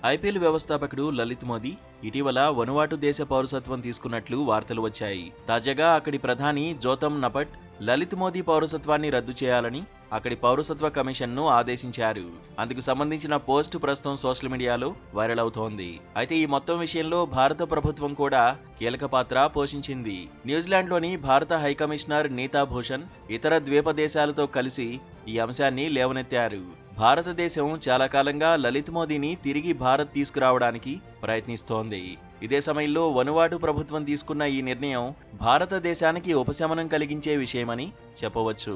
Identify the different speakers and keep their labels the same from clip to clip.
Speaker 1: IPL వ్యవస్థాపకుడు లలిత్ మోదీ ఇటీవల వనువాటు దేశ పౌరసత్వం తీసుకున్నట్లు వార్తలు వచ్చాయి. తాజాగా అక్కడి ప్రధాని జోతమ్ నపట్ లలిత్ మోదీ పౌరసత్వాన్ని రద్దు చేయాలని అక్కడి పౌరసత్వ కమిషన్ను ఆదేశించారు. అందుకు సంబంధించిన పోస్ట్ ప్రస్తుతం సోషల్ మీడియాలో వైరల్ అవుతోంది. అయితే ఈ మొత్తం విషయంలో భారత ప్రభుత్వం కూడా కీలక పాత్ర పోషించింది. న్యూజిలాండ్లోని భారత హైకమిషనర్ నీతా భూషణ్ ఇతర ద్వీప దేశాలతో కలిసి ఈ అంశాన్ని లేవనెత్తారు. భారతదేశం చాలా కాలంగా లలిత్ మోదీని తిరిగి భారత్ తీసుకురావడానికి ప్రయత్నిస్తోంది. ఇదే సమయంలో వనువాటు ప్రభుత్వం తీసుకున్న ఈ నిర్ణయం భారతదేశానికి ఉపశమనం కలిగించే విషయమని చెప్పవచ్చు.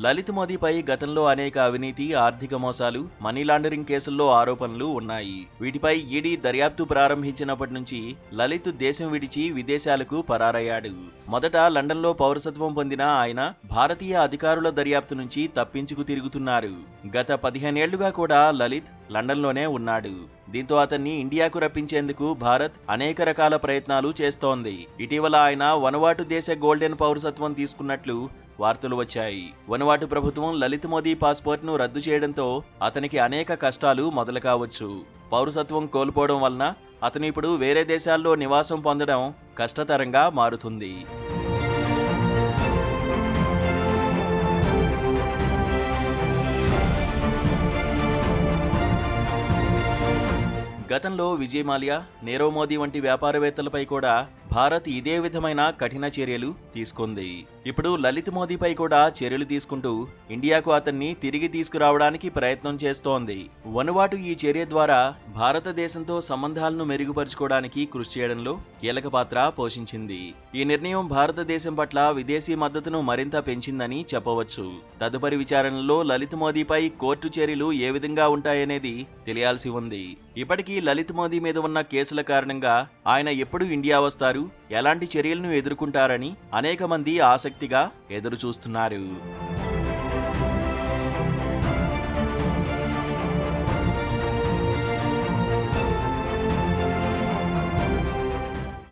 Speaker 1: లలిత్ మోదీపై గతంలో అనేక అవినీతి, ఆర్థిక మోసాలు, మనీ లాండరింగ్ కేసుల్లో ఆరోపణలు ఉన్నాయి. వీటిపై ఈడీ దర్యాప్తు ప్రారంభించినప్పటి నుంచి లలిత్ దేశం విడిచి విదేశాలకు పరారయ్యాడు. మొదట లండన్లో పౌరసత్వం పొందిన ఆయన భారతీయ అధికారుల దర్యాప్తు నుంచి తప్పించుకు తిరుగుతున్నారు. గత 15 ఏళ్లుగా కూడా లలిత్ లండన్లోనే ఉన్నాడు. దీంతో అతన్ని ఇండియాకు రప్పించేందుకు భారత్ అనేక రకాల ప్రయత్నాలు చేస్తోంది. ఇటీవల ఆయన వనువాటు దేశ గోల్డెన్ పౌరసత్వం తీసుకున్నట్లు వార్తలు వచ్చాయి. వనువాటు ప్రభుత్వం లలిత్ మోదీ పాస్పోర్ట్ను రద్దు చేయడంతో అతనికి అనేక కష్టాలు మొదలు కావచ్చు. పౌరసత్వం కోల్పోవడం వలన అతను ఇప్పుడు వేరే దేశాల్లో నివాసం పొందడం కష్టతరంగా మారుతుంది. గతంలో విజయ్ మాల్యా, నీరవ్ మోదీ వంటి వ్యాపారవేత్తలపై కూడా భారత్ ఇదే విధమైన కఠిన చర్యలు తీసుకుంది. ఇప్పుడు లలిత్ మోదీపై కూడా చర్యలు తీసుకుంటూ ఇండియాకు అతన్ని తిరిగి తీసుకురావడానికి ప్రయత్నం చేస్తోంది. వనువాటు ఈ చర్య ద్వారా భారతదేశంతో సంబంధాలను మెరుగుపరుచుకోవడానికి కృషి చేయడంలో కీలక పాత్ర పోషించింది. ఈ నిర్ణయం భారతదేశం పట్ల విదేశీ మద్దతును మరింత పెంచిందని చెప్పవచ్చు. తదుపరి విచారణలో లలిత్ మోదీపై కోర్టు చర్యలు ఏ విధంగా ఉంటాయనేది తెలియాల్సి ఉంది. ఇప్పటికీ లలిత్ మోదీ మీద ఉన్న కేసుల కారణంగా ఆయన ఎప్పుడు ఇండియా వస్తారు, ఎలాంటి చర్యలను ఎదుర్కొంటారని అనేక మంది ఆసక్తిగా ఎదురు చూస్తున్నారు.